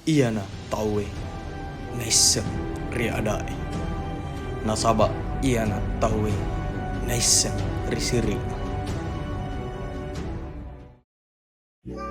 Iana tawe naisen riadai. Nasaba iana tawe naisen risiri.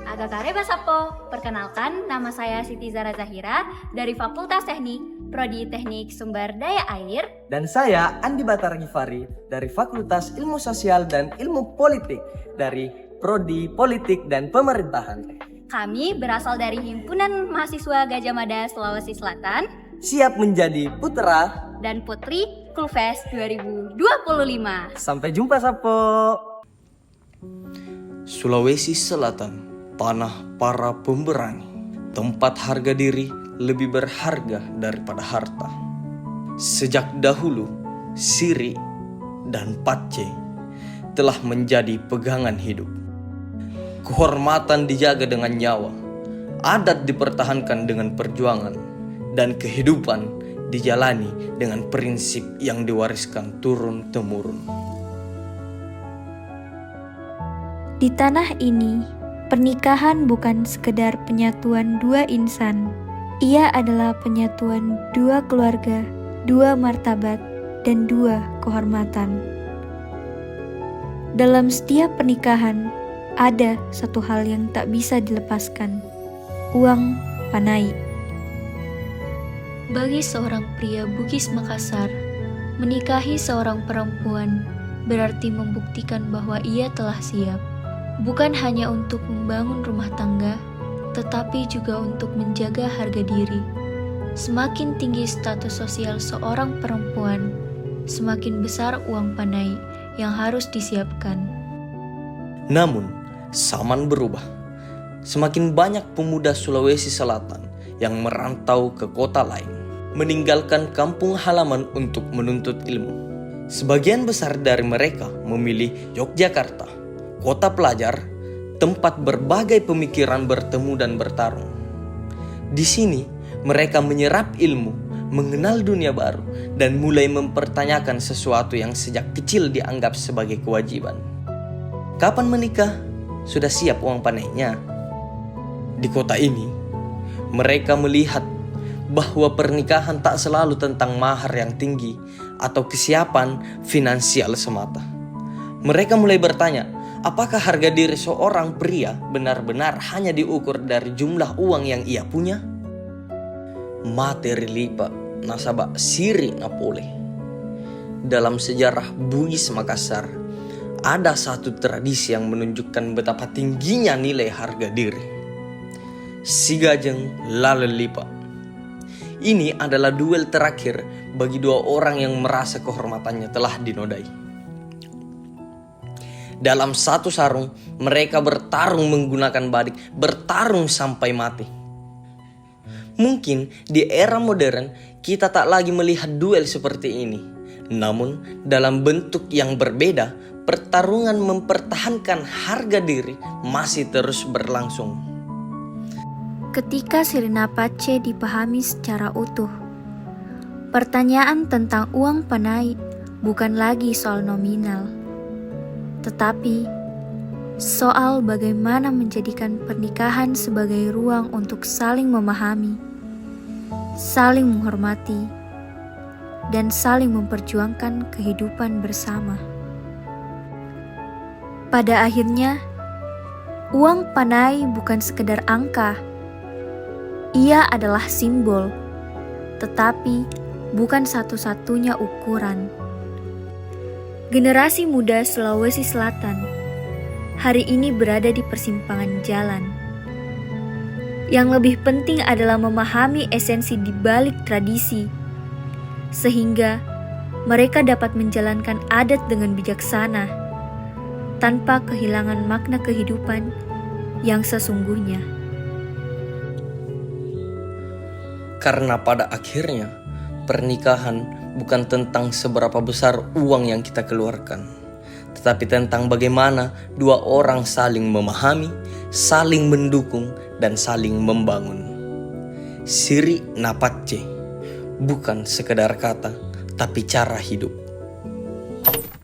Agakare Basapo, perkenalkan nama saya Siti Zara Zahira dari Fakultas Teknik, Prodi Teknik Sumber Daya Air. Dan saya Andi Batara Gifari dari Fakultas Ilmu Sosial dan Ilmu Politik dari Prodi Politik dan Pemerintahan. Kami berasal dari Himpunan Mahasiswa Gajah Mada Sulawesi Selatan Siap menjadi putra dan putri Kulfest 2025. Sampai jumpa Sapo. Sulawesi Selatan, tanah para pemberani, tempat harga diri lebih berharga daripada harta. Sejak dahulu, siri dan pace telah menjadi pegangan hidup. Kehormatan dijaga dengan nyawa, adat dipertahankan dengan perjuangan, dan kehidupan dijalani dengan prinsip yang diwariskan turun-temurun. Di tanah ini, pernikahan bukan sekedar penyatuan dua insan. Ia adalah penyatuan dua keluarga, dua martabat, dan dua kehormatan. Dalam setiap pernikahan, ada satu hal yang tak bisa dilepaskan, uang panai. Bagi seorang pria Bugis Makassar, menikahi seorang perempuan berarti membuktikan bahwa ia telah siap, bukan hanya untuk membangun rumah tangga, tetapi juga untuk menjaga harga diri. Semakin tinggi status sosial seorang perempuan, semakin besar uang panai yang harus disiapkan. Namun, zaman berubah. Semakin banyak pemuda Sulawesi Selatan yang merantau ke kota lain, meninggalkan kampung halaman untuk menuntut ilmu. Sebagian besar dari mereka memilih Yogyakarta, kota pelajar, tempat berbagai pemikiran bertemu dan bertarung. Di sini, mereka menyerap ilmu, mengenal dunia baru, dan mulai mempertanyakan sesuatu yang sejak kecil dianggap sebagai kewajiban. Kapan menikah? Sudah siap uang panainya? Di kota ini, mereka melihat bahwa pernikahan tak selalu tentang mahar yang tinggi atau kesiapan finansial semata. Mereka mulai bertanya, apakah harga diri seorang pria benar-benar hanya diukur dari jumlah uang yang ia punya? Materi lipa nasaba siri napole. Dalam sejarah Bugis Makassar, ada satu tradisi yang menunjukkan betapa tingginya nilai harga diri. Sigajeng Lalelipa. Ini adalah duel terakhir bagi dua orang yang merasa kehormatannya telah dinodai. Dalam satu sarung, mereka bertarung menggunakan badik, bertarung sampai mati. Mungkin di era modern kita tak lagi melihat duel seperti ini. Namun dalam bentuk yang berbeda, pertarungan mempertahankan harga diri masih terus berlangsung. Ketika sirina pace dipahami secara utuh, pertanyaan tentang uang panai bukan lagi soal nominal, tetapi soal bagaimana menjadikan pernikahan sebagai ruang untuk saling memahami, saling menghormati, dan saling memperjuangkan kehidupan bersama. Pada akhirnya, uang panai bukan sekedar angka. Ia adalah simbol, tetapi bukan satu-satunya ukuran. Generasi muda Sulawesi Selatan hari ini berada di persimpangan jalan. Yang lebih penting adalah memahami esensi di balik tradisi, sehingga mereka dapat menjalankan adat dengan bijaksana, tanpa kehilangan makna kehidupan yang sesungguhnya. Karena pada akhirnya, pernikahan bukan tentang seberapa besar uang yang kita keluarkan, tetapi tentang bagaimana dua orang saling memahami, saling mendukung, dan saling membangun. Siri napace, bukan sekedar kata, tapi cara hidup.